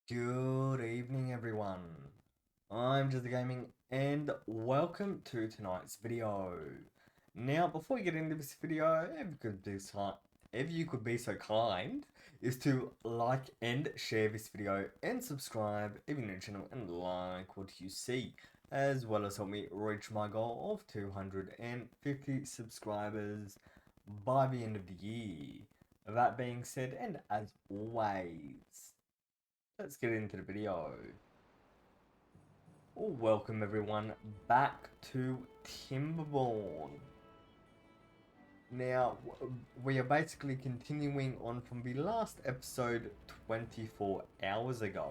Good evening, everyone. I'm JezzaGaming, and welcome to tonight's video. Now, before we get into this video, if you could be so kind, is to like and share this video and subscribe if you're new to the channel and like what you see, as well as help me reach my goal of 250 subscribers by the end of the year. That being said, and as always, let's get into the video. Welcome everyone back to Timberborn. Now, we are basically continuing on from the last episode 24 hours ago.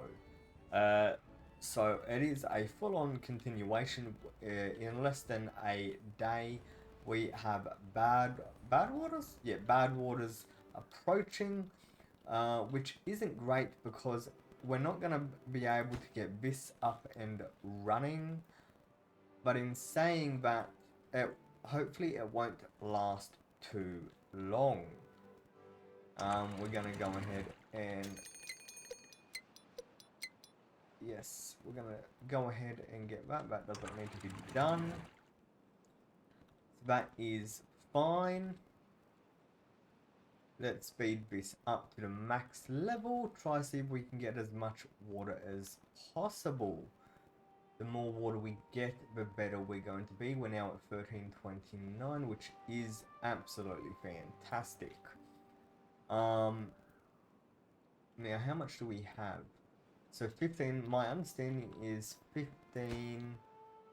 Uh, so it is a full-on continuation. In less than a day, we have bad waters. Yeah, bad waters approaching, which isn't great because we're not gonna be able to get this up and running. But in saying that, hopefully it won't last too long. We're gonna go ahead and yes, we're gonna go ahead and get that. That doesn't need to be done. So that is fine. Let's speed this up to the max level. Try to see if we can get as much water as possible. The more water we get, the better we're going to be. We're now at 1329, which is absolutely fantastic. Now how much do we have? So 15, my understanding is 15,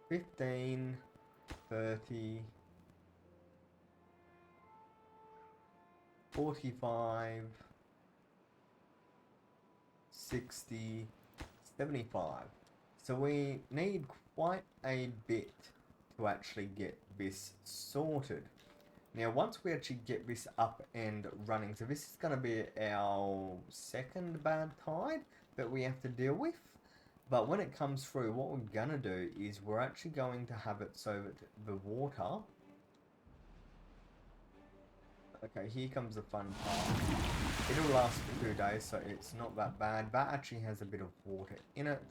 15, 30, 45, 60, 75. So we need quite a bit to actually get this sorted. Now, once we actually get this up and running, so this is going to be our second bad tide that we have to deal with. But when it comes through, what we're going to do is we're actually going to have it so that the water... Okay, here comes the fun part. It'll last for 2 days, so it's not that bad. That actually has a bit of water in it.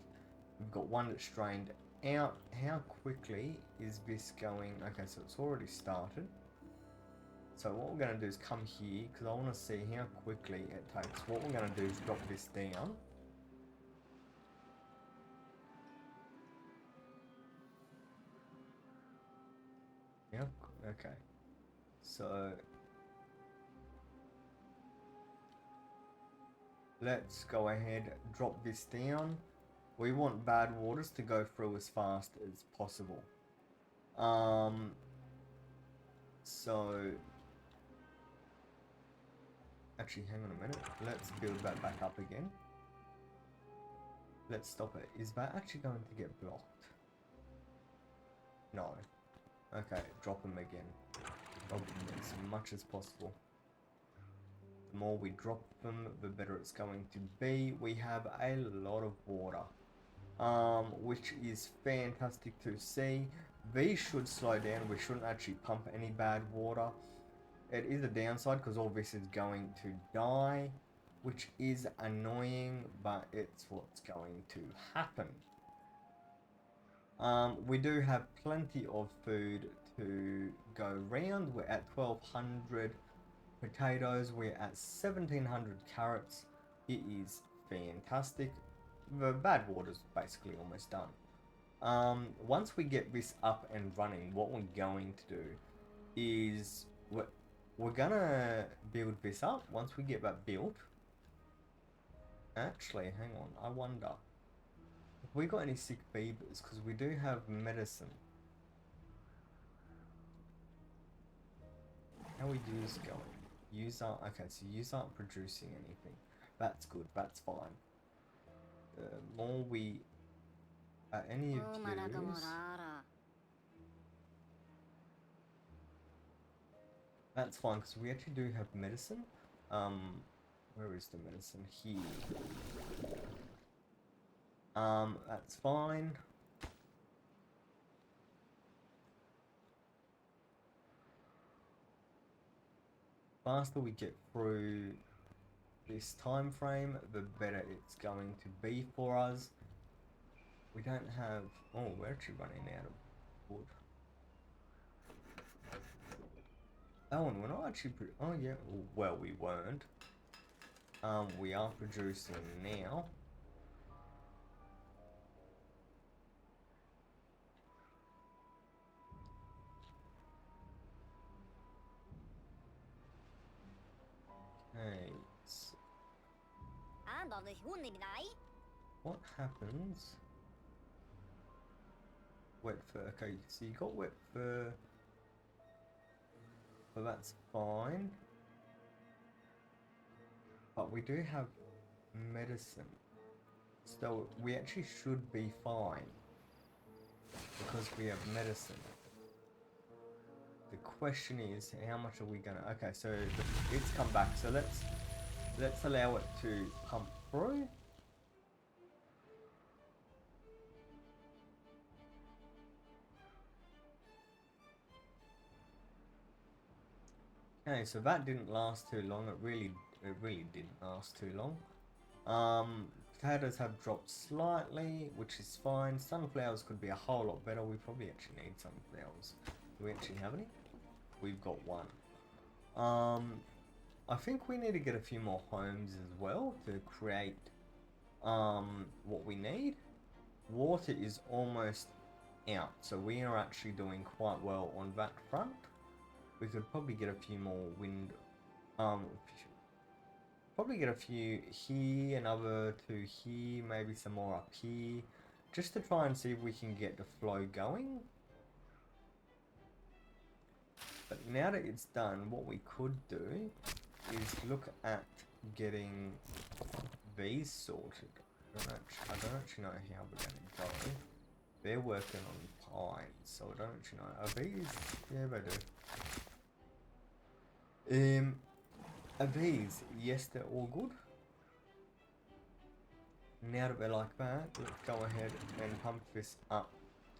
We've got one that's drained out. How quickly is this going? Okay, so it's already started. So what we're going to do is come here, because I want to see how quickly it takes. What we're going to do is drop this down. Yeah, okay. So let's go ahead, drop this down. We want bad waters to go through as fast as possible. So actually, hang on a minute. Let's build that back up again. Let's stop it. Is that actually going to get blocked? No. Okay, drop them again. Drop them as much as possible. The more we drop them, the better it's going to be. We have a lot of water, which is fantastic to see. These should slow down. We shouldn't actually pump any bad water. It is a downside because all this is going to die, which is annoying, but it's what's going to happen. We do have plenty of food to go round. We're at 1200 potatoes. We're at 1700 carrots. It is fantastic. The bad water's basically almost done. Once we get this up and running, what we're going to do is we're gonna build this up. Once we get that built, actually, hang on, I wonder have we got any sick beavers, because we do have medicine. How are use going? Use aren't, okay, so use aren't producing anything. That's good, that's fine. The more we any of yous, that's fine because we actually do have medicine. Where is the medicine? Here. That's fine. Faster we get through this time frame, the better it's going to be for us. We don't have... Oh, we're actually running out of wood. Oh, and we're not actually... Oh, yeah. Well, we weren't. We are producing now. Okay. So what happens? Wet fur. Okay, so you got wet fur. So that's fine. But we do have medicine. So we actually should be fine. Because we have medicine. The question is, how much are we gonna... Okay, so it's come back. So let's allow it to pump through. Okay, so that didn't last too long. It really didn't last too long. Potatoes have dropped slightly, which is fine. Sunflowers could be a whole lot better. We probably actually need sunflowers. Do we actually have any? We've got one. I think we need to get a few more homes as well to create what we need. Water is almost out, so we are actually doing quite well on that front. We could probably get a few more wind. Probably get a few here, another two here, maybe some more up here, just to try and see if we can get the flow going. But now that it's done, what we could do is look at getting these sorted. I don't actually know how we're going to go. They're working on pines, so I don't actually know. Are these? Yeah, they do. Are these? Yes, they're all good. Now that we're like that, let's go ahead and pump this up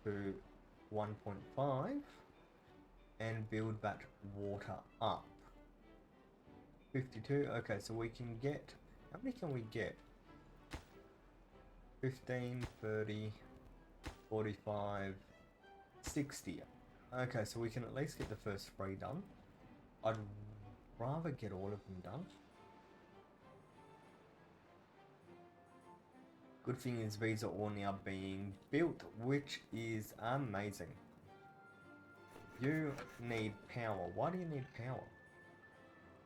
to 1.5 and build that water up. 52. Okay, so we can get... How many can we get? 15, 30, 45, 60. Okay, so we can at least get the first 3 done. I'd rather get all of them done. Good thing is these are all now being built, which is amazing. You need power. Why do you need power?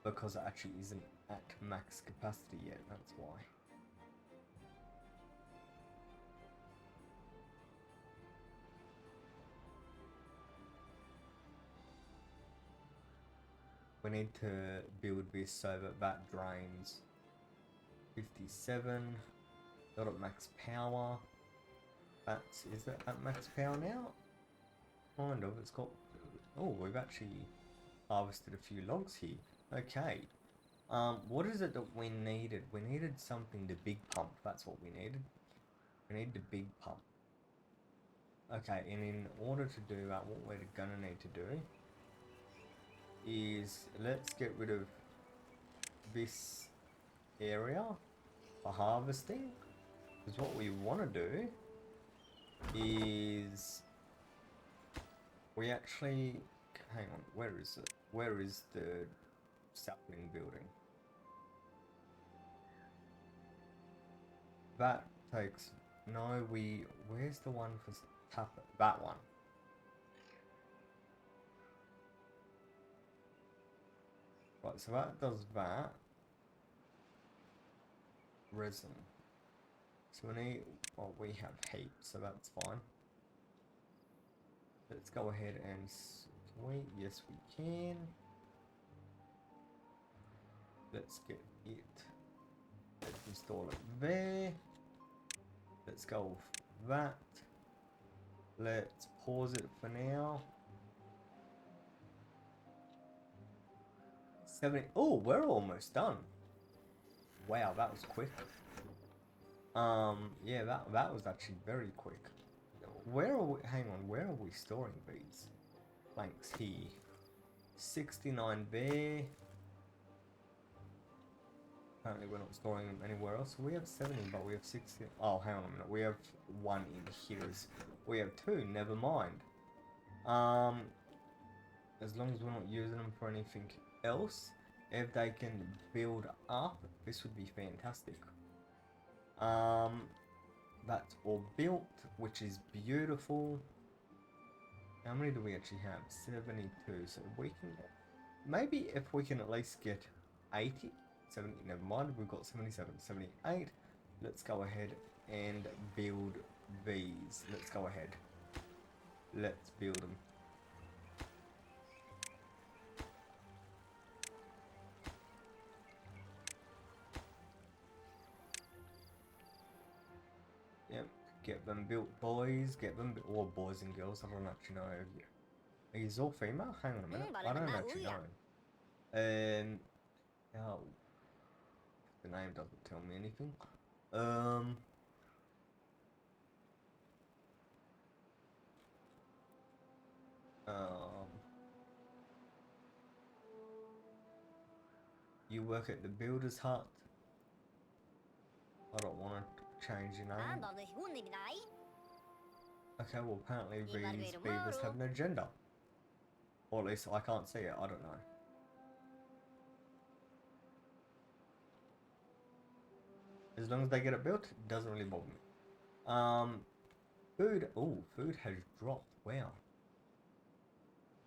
Because it actually isn't at max capacity yet, that's why. We need to build this so that that drains. 57. Not at max power. Is that at max power now? Kind of. It's got... Oh, we've actually harvested a few logs here. Okay. What is it that we needed? We needed something, the big pump. That's what we needed. We need the big pump. Okay, and in order to do that, what we're gonna need to do is let's get rid of this area for harvesting, because what we want to do is we actually... Hang on, where is it? Where is the sapling building? That takes... No, where's the one for tap? That one. Right, so that does that. Resin. So we need... Well, we have heat, so that's fine. Let's go ahead and... Wait, yes we can. Let's get it. Let's install it there. Let's go with that. Let's pause it for now. 70. Oh, we're almost done. Wow, that was quick. Yeah, that was actually very quick. Where are we? Hang on, where are we storing these? Planks here. 69 there. Apparently we're not storing them anywhere else. We have 70, but we have 60. Oh, hang on a minute. We have one in here. We have two. Never mind. As long as we're not using them for anything else, if they can build up, this would be fantastic. That's all built, which is beautiful. How many do we actually have? 72. So we can, maybe if we can at least get 80, 70, never mind, we've got 77, 78. Let's go ahead and build these. Let's go ahead. Let's build them. Yep, get them built, boys. Get them built, or boys and girls. I don't actually know. Are you all female? Hang on a minute. I don't actually know. Oh, the name doesn't tell me anything. You work at the builder's hut. I don't want to change your name. Okay, well apparently these beavers have no gender. Or at least I can't see it, I don't know. As long as they get it built, it doesn't really bother me. Food, oh, food has dropped, wow.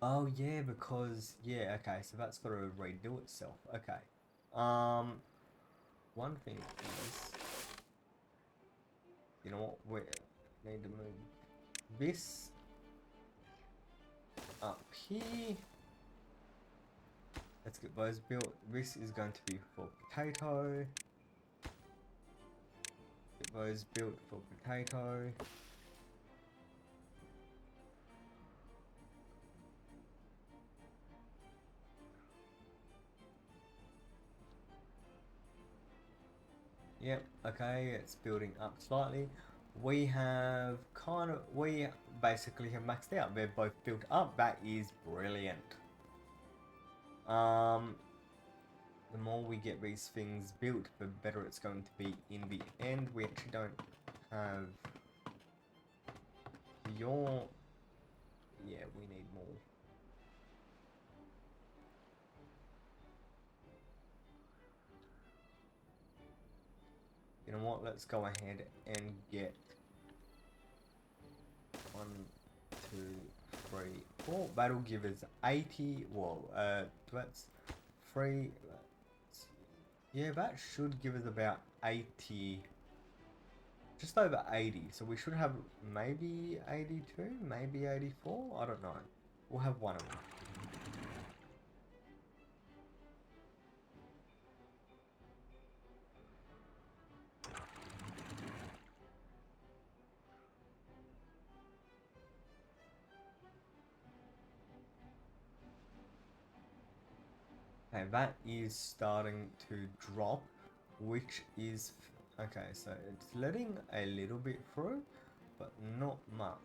Oh yeah, because, yeah, okay, so that's got to redo itself, okay. One thing is, you know what, we need to move this up here. Let's get those built. This is going to be for potato. Get those built for potato. Yep, okay, it's building up slightly. We have we basically have maxed out. They're both built up. That is brilliant. The more we get these things built, the better it's going to be in the end. We actually don't have your... Yeah, we need more. You know what, let's go ahead and get 1, 2, 3, 4. That'll give us 80. Well, that's 3. Yeah, that should give us about 80. Just over 80. So we should have maybe 82, maybe 84. I don't know. We'll have one of them. Okay, that is starting to drop, which is... Okay, so it's letting a little bit through, but not much.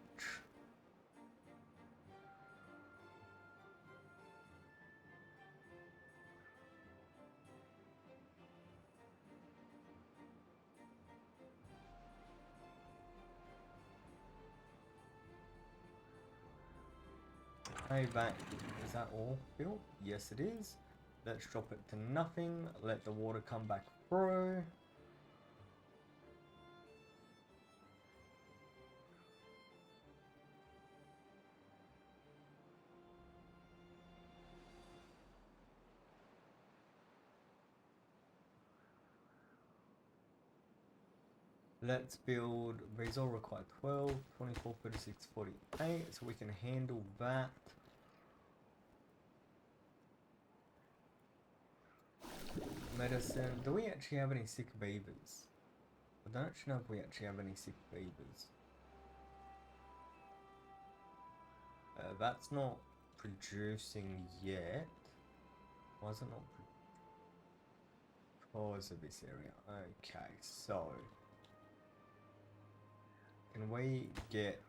Okay, is that all built? Yes, it is. Let's drop it to nothing. Let the water come back through. Let's build, these all require 12, 24, 36, 48, so we can handle that. Medicine, do we actually have any sick beavers? I don't actually know if we actually have any sick beavers. That's not producing yet. Why is it not? Because of this area. Okay, so can we get...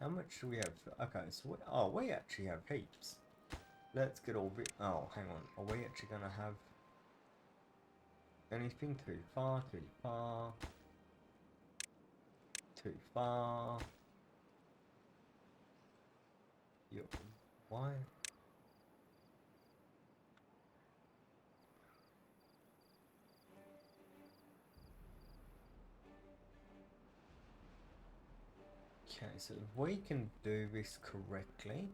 How much do we have? Okay, so we actually have heaps. Let's get all... Oh, hang on. Are we actually going to have anything too far, too far, too far. Yo, why? Okay, so if we can do this correctly,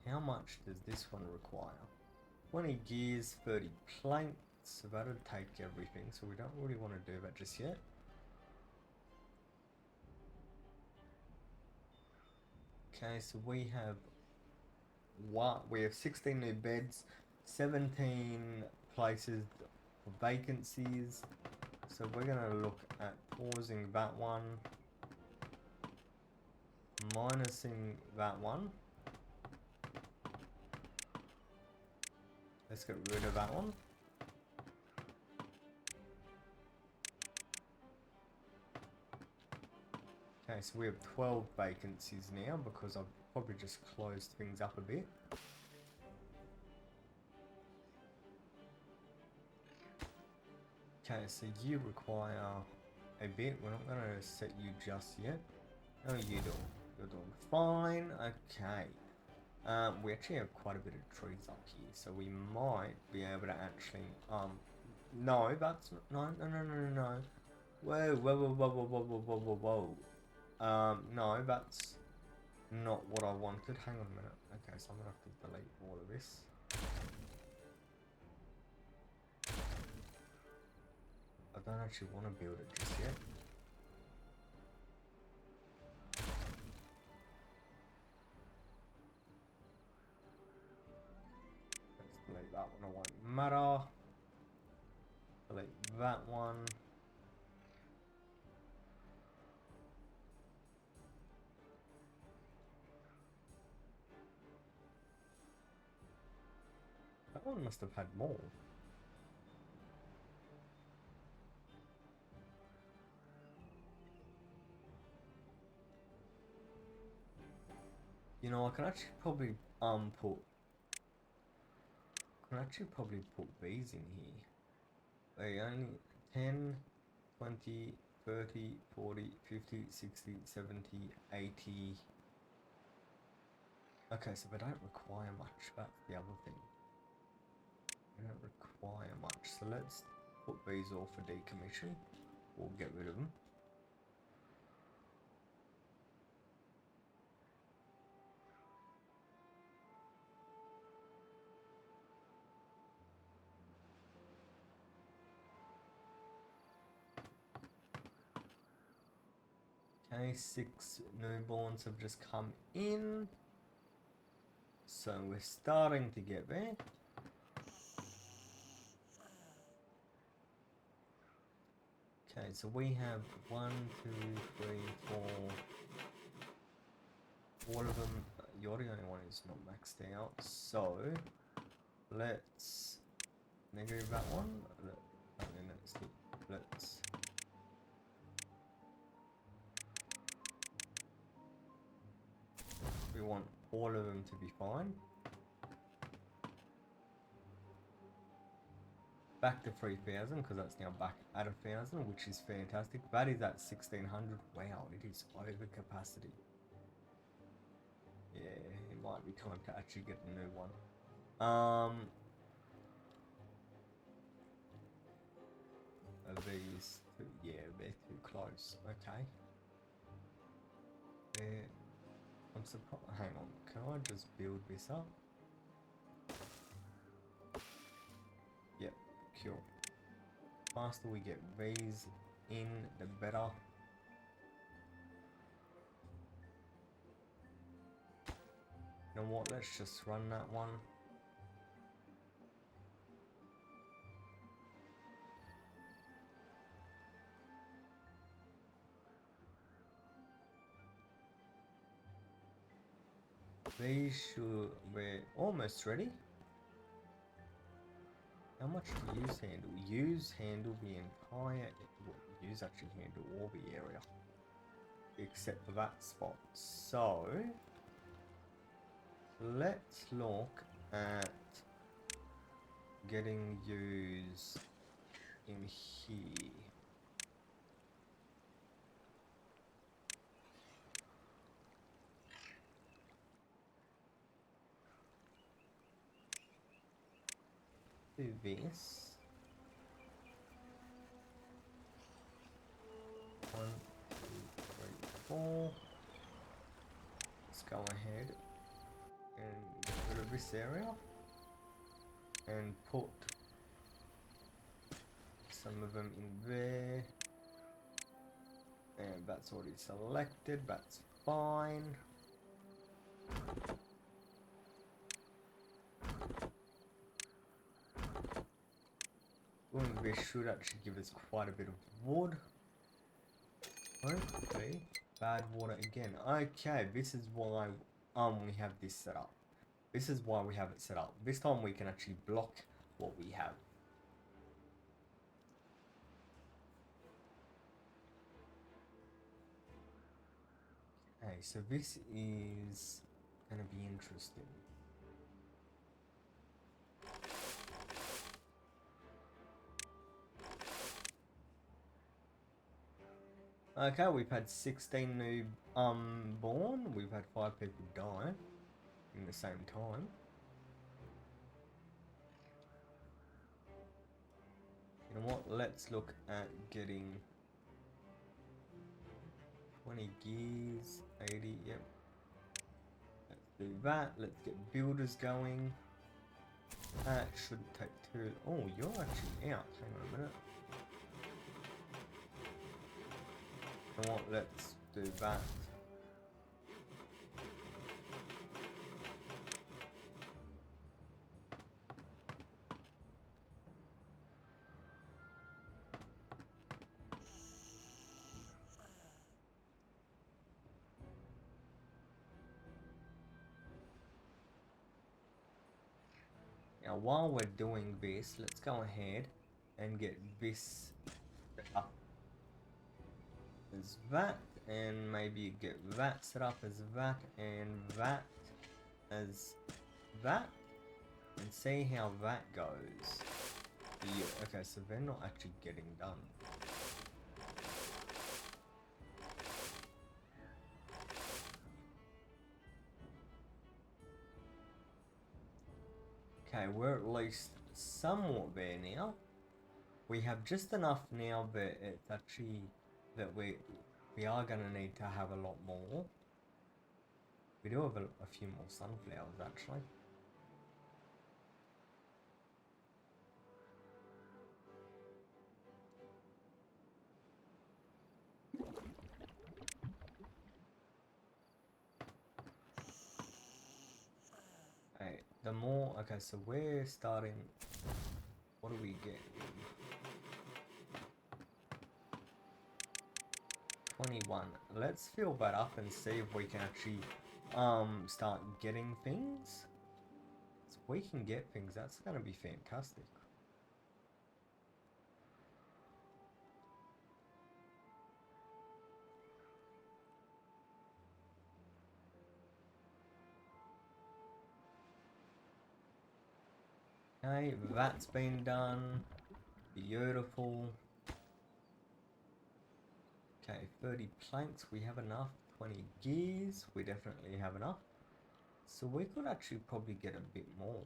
how much does this one require? 20 gears, 30 planks, so that'll take everything, so we don't really want to do that just yet. Okay, so we have 16 new beds, 17 places for vacancies, so we're gonna look at pausing that one, minusing that one. Let's get rid of that one. Okay, so we have 12 vacancies now because I've probably just closed things up a bit. Okay, so you require a bit. We're not going to set you just yet. How are you doing? You're doing fine. Okay. We actually have quite a bit of trees up here, so we might be able to actually, no, that's, no. Whoa. No, that's not what I wanted. Hang on a minute. Okay, so I'm gonna have to delete all of this. I don't actually want to build it just yet. Let's delete that one, it won't matter. Delete that one. That one must have had more. You know, I can actually probably put these in here. They only 10, 20, 30, 40, 50, 60, 70, 80. Okay, so they don't require much. That's the other thing. They don't require much. So let's put these all for decommission. We'll get rid of them. Okay, 6 newborns have just come in. So we're starting to get there. Okay, so we have 1, 2, 3, 4. All of them. You're the only one who's not maxed out. So let's negative that one. Let's we want all of them to be fine. Back to 3,000 because that's now back at 1,000, which is fantastic. That is at 1,600. Wow, it is over capacity. Yeah, it might be time to actually get a new one. Are these two? Yeah, they're too close. Okay. I'm surprised. Hang on, can I just build this up? Yep, cool. Faster we get these in, the better. You know what? Let's just run that one. We're almost ready. How much do use handle? Use handle the entire, use actually handle all the area. Except for that spot. So, let's look at getting use in here. Do this. 1, 2, 3, 4. Let's go ahead and get rid of this area and put some of them in there. And that's already selected, that's fine. Doing this should actually give us quite a bit of wood. Okay, bad water again. Okay, this is why we have this set up. This is why we have it set up. This time we can actually block what we have. Okay, so this is gonna be interesting. Okay, we've had 16 new born. We've had 5 people die in the same time. You know what? Let's look at getting 20 gears, 80. Yep. Let's do that. Let's get builders going. That shouldn't take too. Oh, you're actually out. Hang on a minute. You know what? Let's do that. Now, while we're doing this, let's go ahead and get this up as that, and maybe get that set up as that, and that as that, and see how that goes. Yeah, okay, so they're not actually getting done. Okay, we're at least somewhat there now. We have just enough now that it's actually that we are gonna need to have a lot more. We do have a few more sunflowers actually. Okay, the more, okay, so we're starting, what do we get? 21. Let's fill that up and see if we can actually start getting things. So we can get things, that's gonna be fantastic. Okay, that's been done. Beautiful. Okay, 30 planks, we have enough. 20 gears, we definitely have enough. So we could actually probably get a bit more.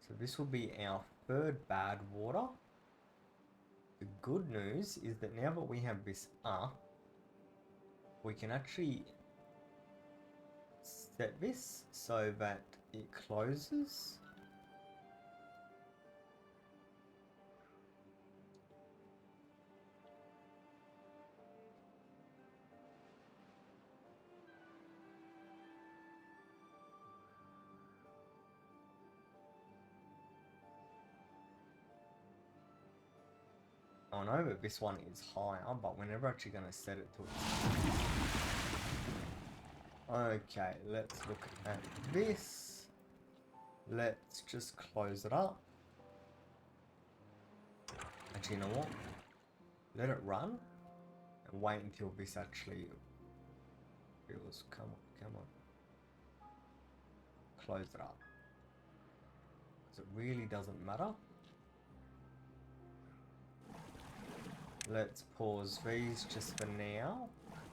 So this will be our third bad water. The good news is that now that we have this up, we can actually set this so that it closes. I know that this one is higher, but we're never actually going to set it to it. Okay, let's look at this. Let's just close it up. Actually, you know what? Let it run and wait until this actually feels. Come on, come on. close it up? Because it really doesn't matter. Let's pause these just for now.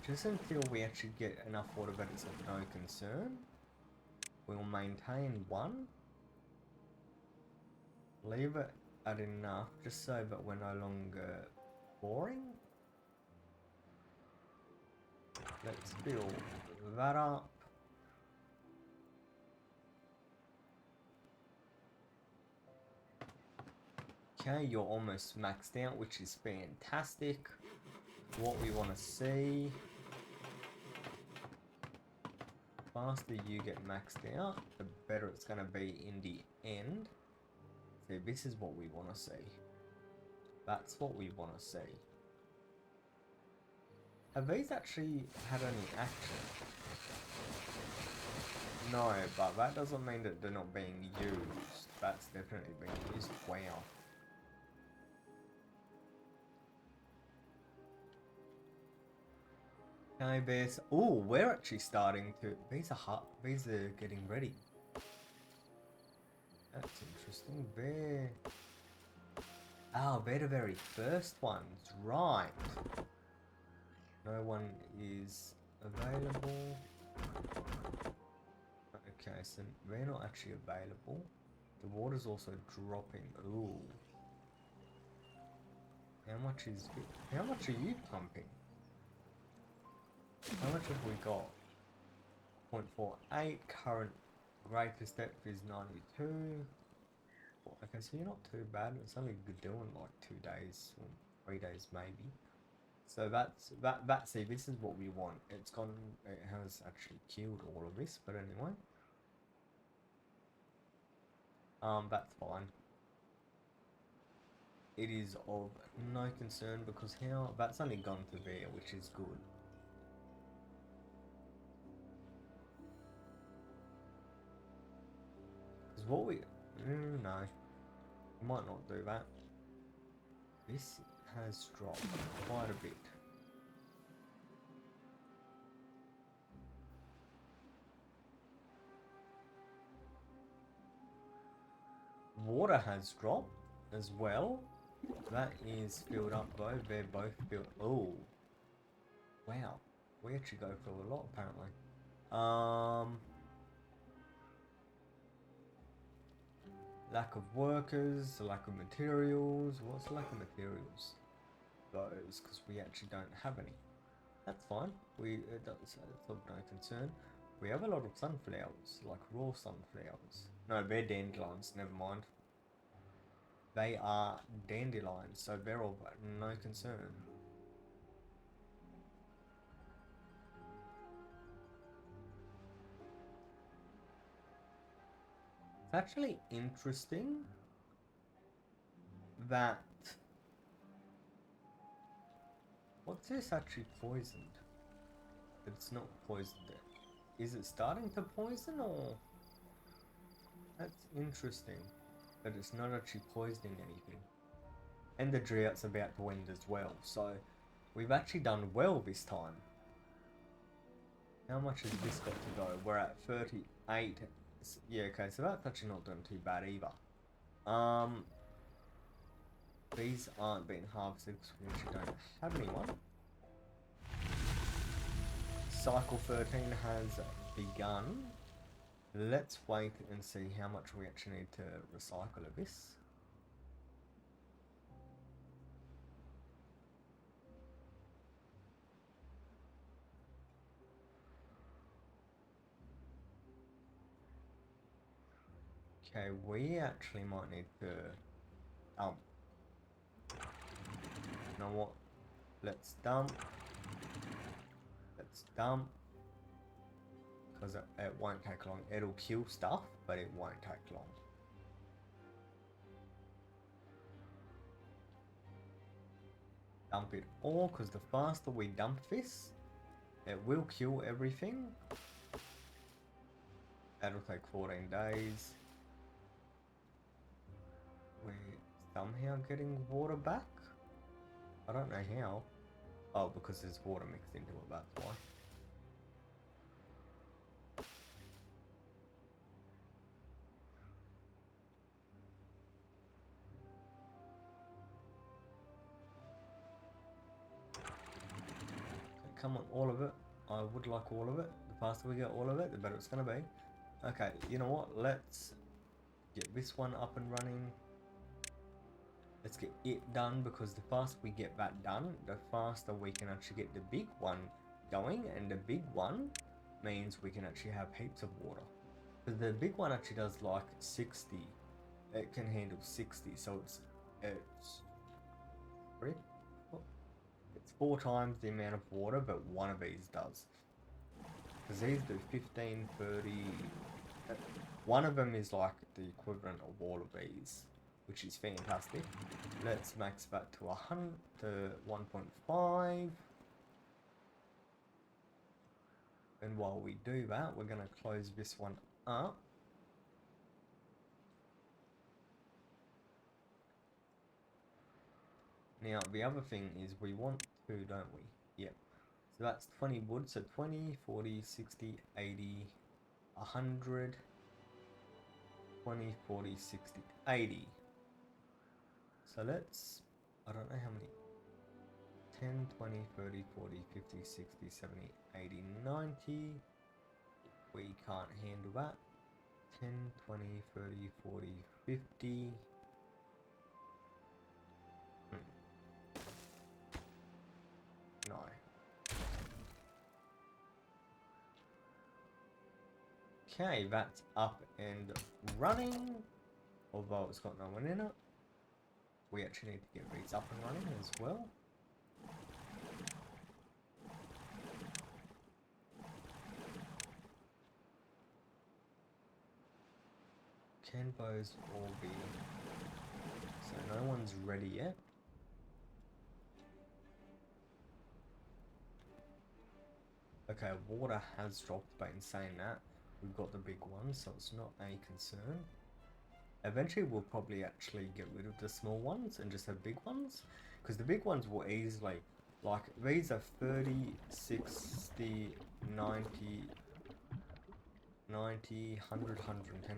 Just until we actually get enough water that it's of no concern. We'll maintain 1. Leave it at enough just so that we're no longer boring. Let's fill that up. Okay, you're almost maxed out, which is fantastic. What we want to see. The faster you get maxed out, the better it's going to be in the end. So this is what we want to see. That's what we want to see. Have these actually had any action? No, but that doesn't mean that they're not being used. That's definitely being used. Wow. Okay, bears. Oh, we're actually starting to. These are getting ready. That's interesting. They're the very first ones, right? No one is available. Okay, so they're not actually available. The water's also dropping. Ooh. How much are you pumping? How much have we got? 0.48. Current greatest depth is 92. Okay, so you're not too bad. It's only good doing like 2 days or 3 days maybe. So see, this is what we want. It has actually killed all of this, but anyway. That's fine. It is of no concern because that's only gone to there, which is good. Because what we... No. We might not do that. This has dropped quite a bit. Water has dropped as well. That is filled up though. They're both filled. Oh. Wow. We actually go through a lot apparently. Lack of workers, lack of materials. What's the lack of materials? Those, because we actually don't have any. That's fine. It's of no concern. We have a lot of sunflowers, like raw sunflowers. No, they're dandelions, never mind. They are dandelions, so they're of no concern. It's actually interesting that... What's this actually poisoned? It's not poisoned yet. Is it starting to poison or... That's interesting. That it's not actually poisoning anything. And the drought's about to end as well, so... We've actually done well this time. How much has this got to go? We're at 38. Yeah, okay, so that's actually not doing too bad either. These aren't being harvested because we actually don't have anyone. Cycle 13 has begun. Let's wait and see how much we actually need to recycle of this. Okay, we actually might need to dump. You know what? Let's dump. Let's dump. Because it won't take long. It'll kill stuff, but it won't take long. Dump it all, because the faster we dump this, it will kill everything. That'll take 14 days. We're somehow getting water back. I don't know how. Oh, because there's water mixed into it, that's why. come on, all of it. I would like all of it. The faster we get all of it, the better it's going to be. Okay, you know what? Let's get this one up and running. Let's get it done, because the faster we get that done, the faster we can actually get the big one going, and the big one means we can actually have heaps of water. Because the big one actually does like 60. It can handle 60, so it's 4 times the amount of water, but one of these does. Because these do 15, 30. One of them is like the equivalent of all of these, which is fantastic. Let's max that to 100 to 1.5. And while we do that, we're going to close this one up. Now, the other thing is we want to, don't we? Yep. So that's 20 wood. So 20, 40, 60, 80, 100, 20, 40, 60, 80. So let's, I don't know how many. 10, 20, 30, 40, 50, 60, 70, 80, 90. We can't handle that. 10, 20, 30, 40, 50. No. Okay, that's up and running. Although it's got no one in it. We actually need to get these up and running as well. Can those all be... So no one's ready yet. Okay, water has dropped, but in saying that, we've got the big one, so it's not a concern. Eventually we'll probably actually get rid of the small ones and just have big ones, because the big ones will easily, like, these are 30, 60, 90, 90, 100, 110,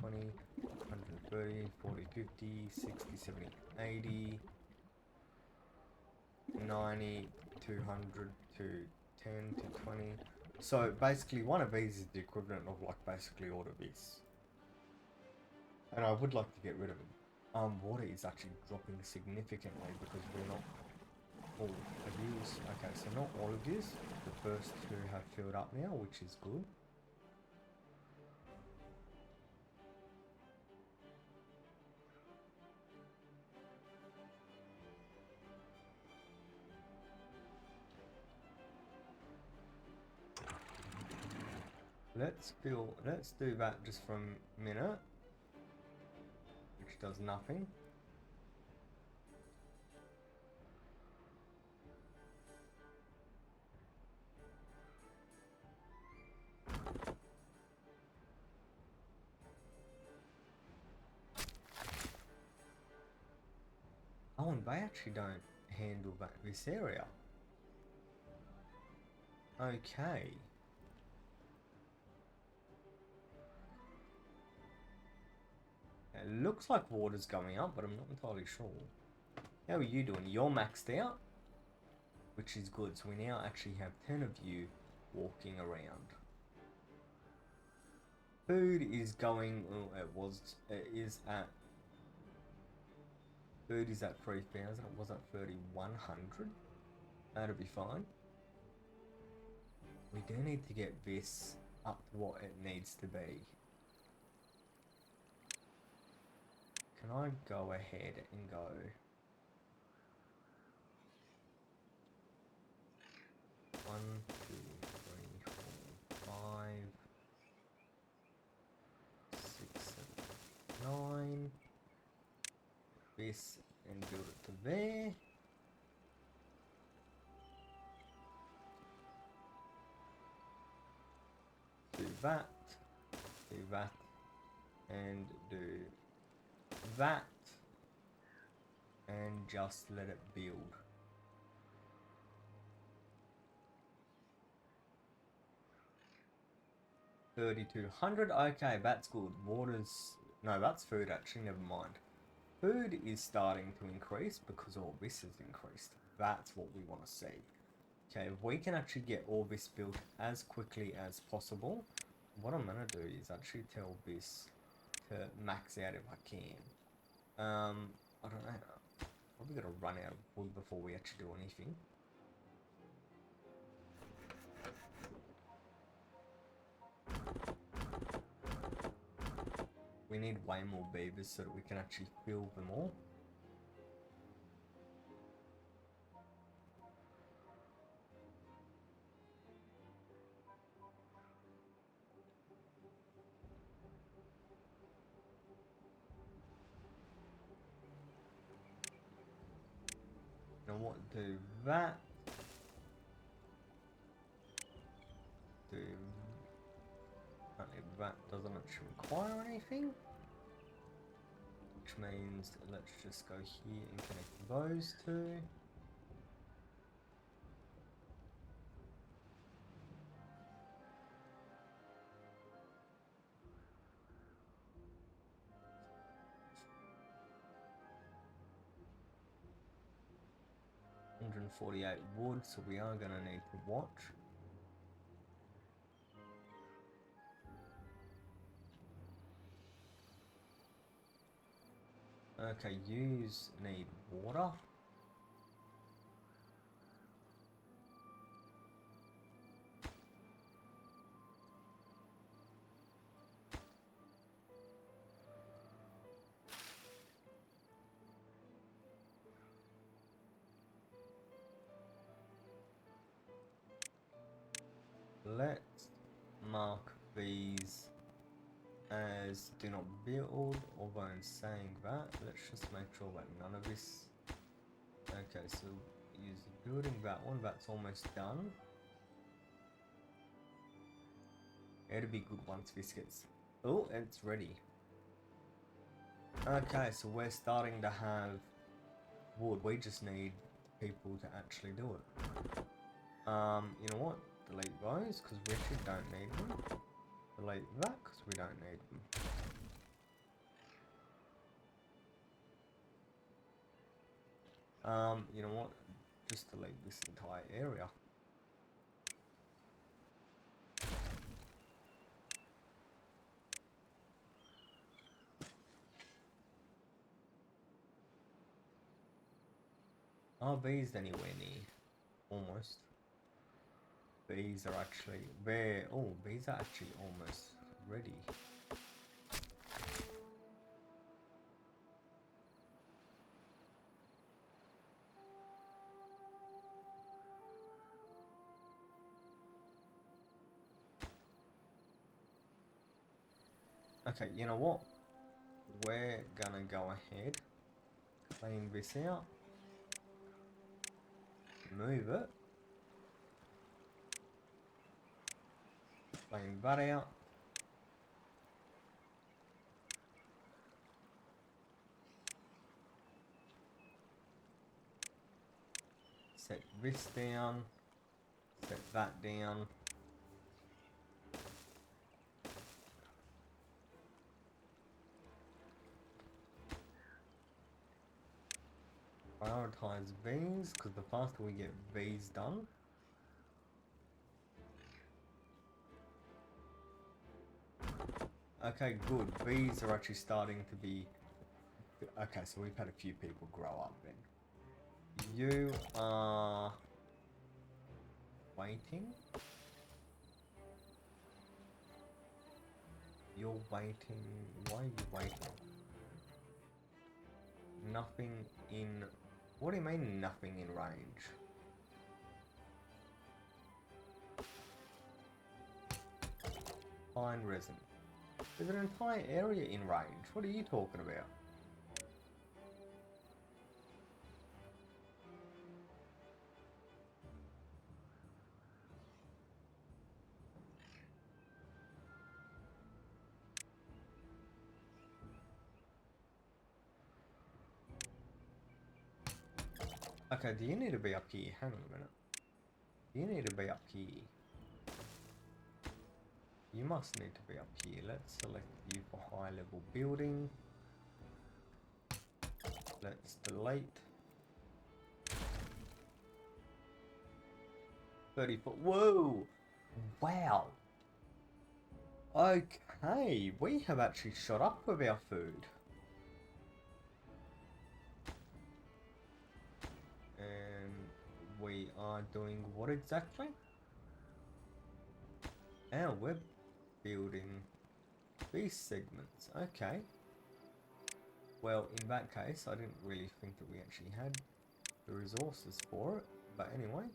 120, 130, 40, 50, 60, 70, 80, 90, 200 to 10 to 20. So basically one of these is the equivalent of like basically all of this. And I would like to get rid of it. Water is actually dropping significantly because we're not all of these. Okay, so not all of these. The first two have filled up now, which is good. Let's do that just for a minute, which does nothing. Oh, and they actually don't handle this area. Okay. It looks like water's going up, but I'm not entirely sure. How are you doing? You're maxed out, which is good. So we now actually have 10 of you walking around. Food is going, food is at 3,000. It was at 3,100. That'll be fine. We do need to get this up to what it needs to be. Can I go ahead and go... One, two, three, four, 5, 6, 7, 9. This and build it to there. Do that, and do that, and just let it build. $3,200. Okay, that's good. Water's... No, that's food actually, never mind. Food is starting to increase because all this has increased. That's what we want to see. Okay, if we can actually get all this built as quickly as possible, what I'm gonna do is actually tell this to max out if I can. I don't know. Probably gotta run out of wood before we actually do anything. We need way more beavers so that we can actually fill them all. You know what? Do that. Do apparently that doesn't actually require anything. Which means let's just go here and connect those two. $148 wood, so we are gonna need to watch. Okay, use need water. Let's mark these as do not build, although in saying that, let's just make sure that none of this... Okay, so use building that one, that's almost done. It'll be good once this gets... Oh, it's ready. Okay, so we're starting to have wood, we just need people to actually do it. You know what? Delete those, because we actually don't need them. Delete that, because we don't need them. You know what? Just delete this entire area. Are bees anywhere near? Almost. Bees are actually there. Oh, bees are actually almost ready. Okay, you know what? We're gonna go ahead, clean this out, move it, clean that out. Set this down, set that down. Prioritize these, because the faster we get these done, okay, good. These are actually starting to be... Okay, so we've had a few people grow up then. You are waiting. You're waiting. Why are you waiting? Nothing in... What do you mean nothing in range? Fine resin. There's an entire area in range. What are you talking about? Okay, do you need to be up here? Hang on a minute. You need to be up here. You must need to be up here. Let's select you for high level building. Let's delete. 34. Whoa! Wow. Okay, we have actually shot up with our food. And we are doing what exactly? And we're building these segments. Okay. Well, in that case, I didn't really think that we actually had the resources for it. But anyway.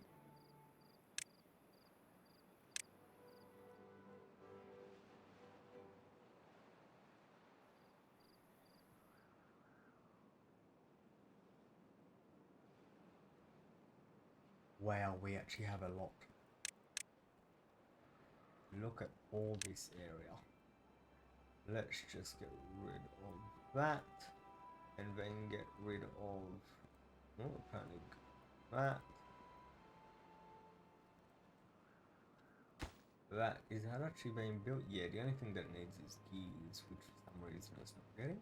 Wow, we actually have a lot. Look at all this area. Let's just get rid of that. And then get rid of... Oh, apparently that. That is that actually being built? Yeah, the only thing that needs is gears, which for some reason it's not getting.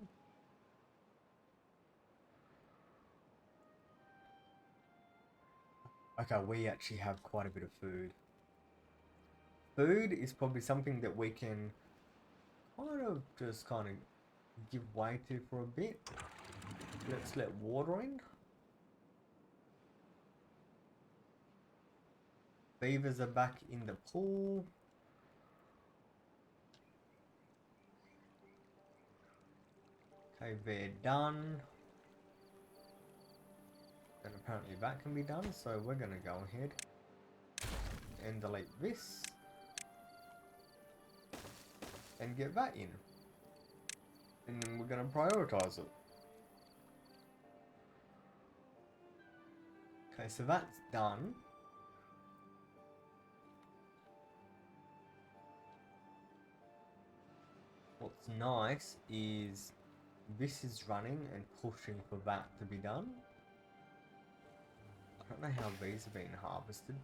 Okay, we actually have quite a bit of food. Food is probably something that we can kind of give way to for a bit. Let's let water in. Beavers are back in the pool. Okay, they're done. And apparently that can be done, so we're going to go ahead and delete this. And get that in. And then we're going to prioritize it. Okay, so that's done. What's nice is this is running and pushing for that to be done. I don't know how these are being harvested.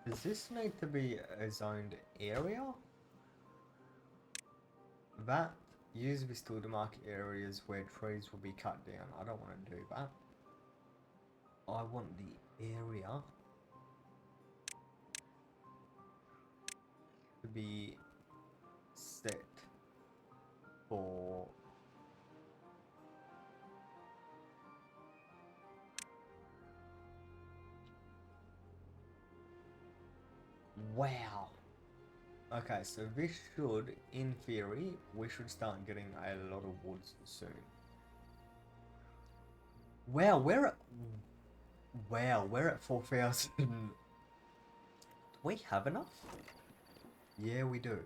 Does this need to be a zoned area? That, use this tool to mark areas where trees will be cut down. I don't want to do that. I want the area to be set for wow. Okay, so this should, in theory, we should start getting a lot of woods soon. Wow, we're at 4,000. Do we have enough? Yeah, we do.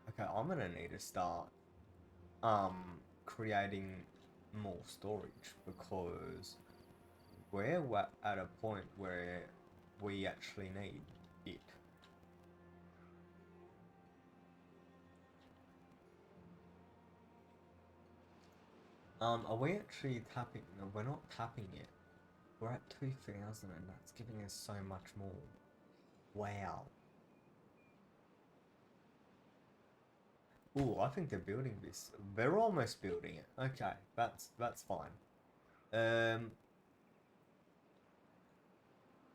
Okay, I'm gonna need to start creating more storage because we're at a point where we actually need it. Are we actually tapping? No, we're not tapping yet. We're at 2,000 and that's giving us so much more. Wow. Ooh, I think they're building this. They're almost building it. Okay, that's fine.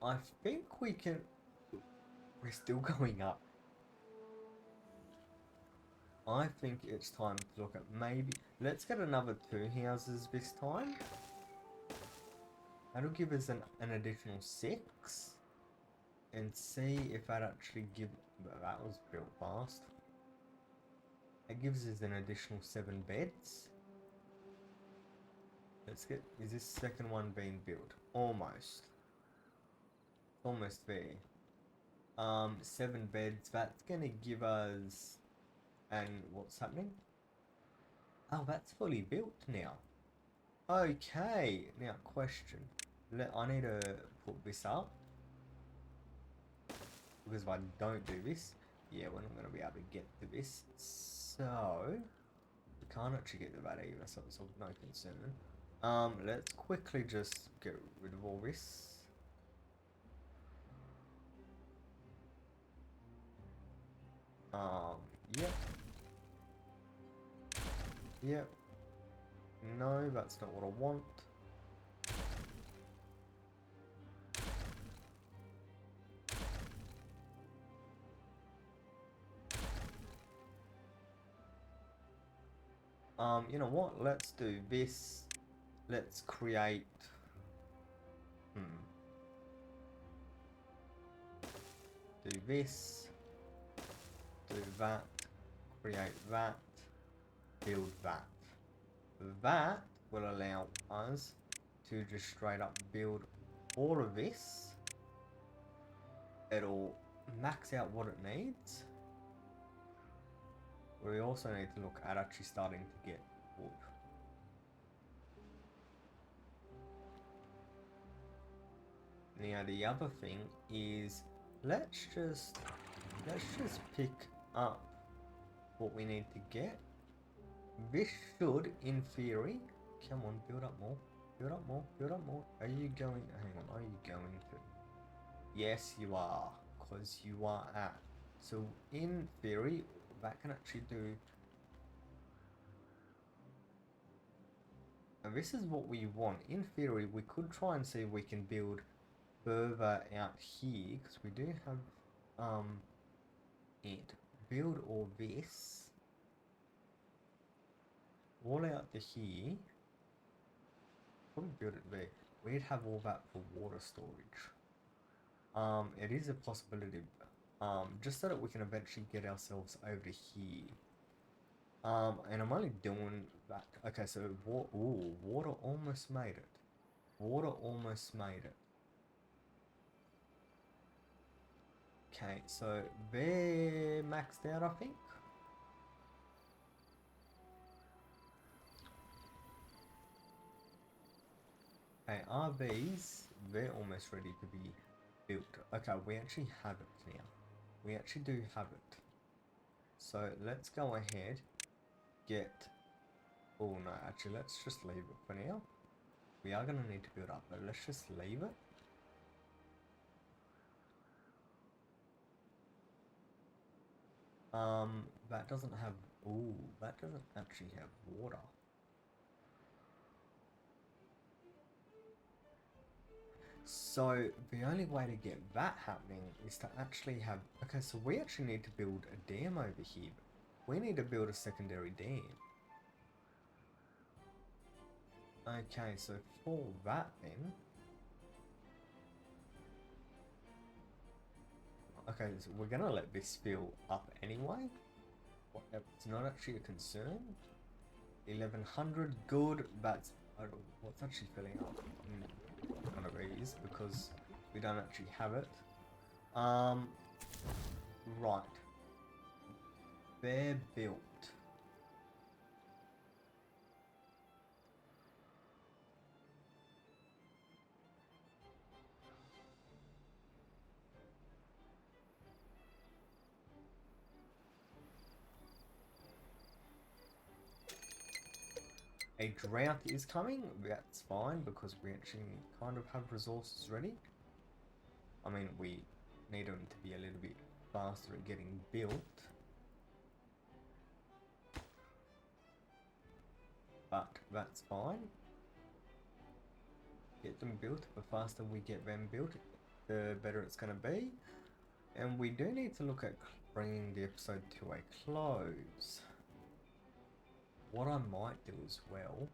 I think we can... We're still going up. I think it's time to look at maybe... Let's get another 2 houses this time. That'll give us an additional 6. And see if that actually gives... That was built fast. It gives us an additional 7 beds. Let's get... Is this second one being built? Almost. Almost there. 7 beds. That's gonna give us... And what's happening? Oh, that's fully built now. Okay. Now, question. I need to put this up. Because if I don't do this, yeah, we're not going to be able to get to this. So, we can't actually get to that either, so it's of no concern. Let's quickly just get rid of all this. Yep. Yep. No, that's not what I want. You know what? Let's do this. Let's create. Do this. Do that. Create that. Build that. That will allow us to just straight up build all of this. It'll max out what it needs. We also need to look at actually starting to get wood. Now the other thing is let's just pick up what we need to get. This should, in theory, come on, build up more, build up more, build up more. Are you going? Hang on, are you going to? Yes, you are, because you are at. So in theory, that can actually do. And this is what we want. In theory, we could try and see if we can build further out here, because we do have it. Build all this. All out to here. Probably build it there. We'd have all that for water storage. It is a possibility. Just so that we can eventually get ourselves over here. And I'm only doing that. Okay, so water almost made it. Water almost made it. Okay, so they're maxed out, I think. Okay, are these? They're almost ready to be built. Okay, we actually have it now. We actually do have it. So let's go ahead, get. Oh no, actually, let's just leave it for now. We are gonna need to build up, but let's just leave it. That doesn't have. Ooh, that doesn't actually have water. So the only way to get that happening is to actually have. Okay, so we actually need to build a dam over here. We need to build a secondary dam. Okay, so for that then. Okay, so we're gonna let this fill up anyway. It's not actually a concern. 1100, good. That's what's actually filling up. One of these because we don't actually have it. Right. They're built. A drought is coming, that's fine because we actually kind of have resources ready. I mean, we need them to be a little bit faster at getting built. But that's fine. Get them built, the faster we get them built, the better it's going to be. And we do need to look at bringing the episode to a close. What I might do as well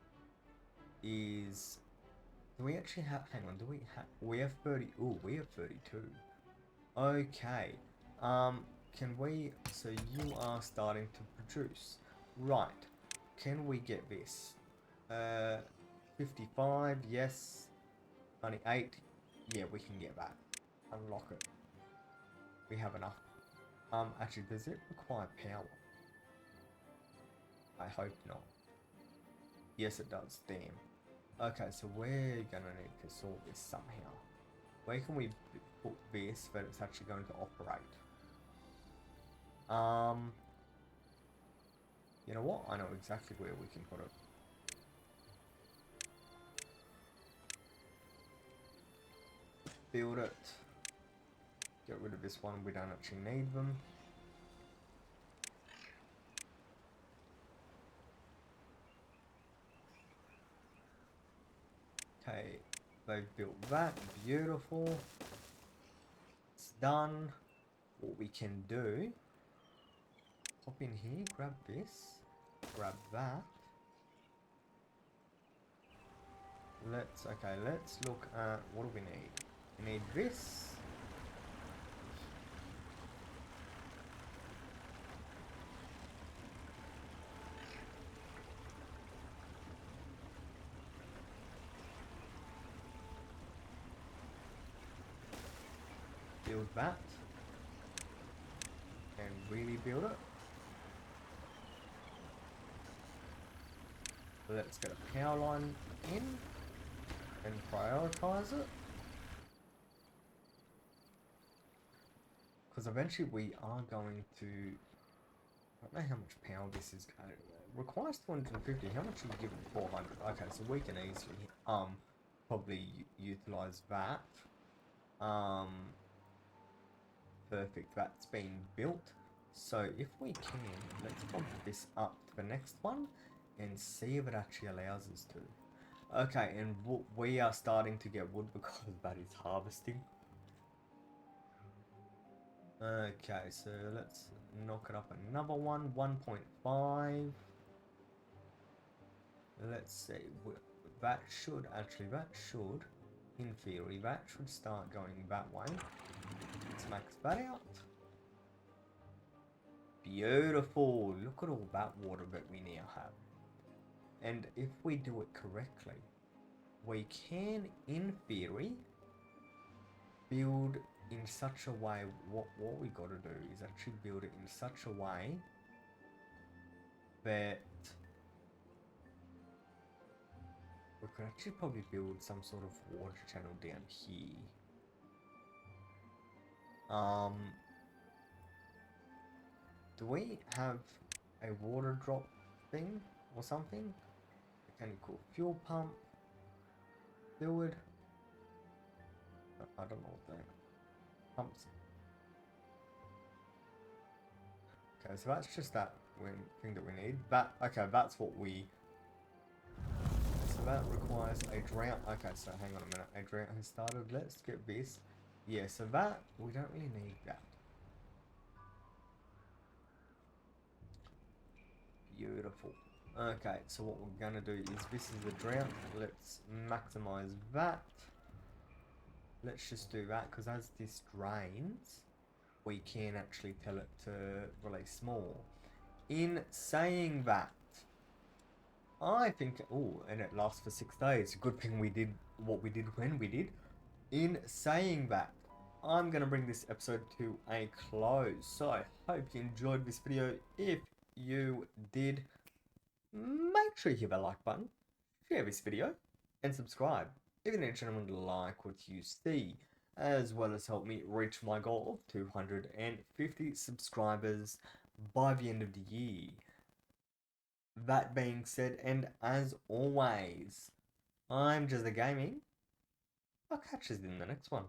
is, do we actually have, hang on, do we have, we have 30, oh, we have 32. Okay, can we, so you are starting to produce, right, can we get this? 55, yes, 98, yeah, we can get that, unlock it, we have enough. Actually, does it require power? I hope not. Yes, it does. Damn. Okay, so we're gonna need to sort this somehow. Where can we put this that it's actually going to operate? You know what? I know exactly where we can put it. Build it. Get rid of this one. We don't actually need them. Okay, they've built that. Beautiful. It's done. What we can do, hop in here, grab this, grab that. Let's look at, what do we need? We need this. Build that. And really build it. Let's get a power line in and prioritize it. Because eventually we are going to, I don't know how much power this is going to, requires 250, how much should we give it? 400. Okay, so we can easily probably utilize that. Perfect, that's been built. So if we can, let's bump this up to the next one and see if it actually allows us to. Okay, and we are starting to get wood because that is harvesting. Okay, so let's knock it up another one, 1.5. Let's see, that should, in theory, that should start going that way. Let's max that out. Beautiful, look at all that water that we now have. And if we do it correctly, we can, in theory, build in such a way, what we got to do is actually build it in such a way that we could actually probably build some sort of water channel down here. Do we have a water drop thing or something? Mechanical fuel pump, fluid. I don't know what that pumps. Okay, so that's just that thing that we need. That, okay, that's what we. So that requires a drought. Okay, so hang on a minute. A drought has started. Let's get this. Yeah, so that we don't really need that. Beautiful. Okay, so what we're gonna do is this is the drought. Let's maximize that. Let's just do that because as this drains, we can actually tell it to release more. In saying that, I think, oh, and it lasts for 6 days. Good thing we did what we did when we did. In saying that, I'm going to bring this episode to a close. So I hope you enjoyed this video. If you did, make sure you hit that like button, share this video, and subscribe. If you're interested in like what you see, as well as help me reach my goal of 250 subscribers by the end of the year. That being said, and as always, I'm JezzaGaming. I'll catch you in the next one.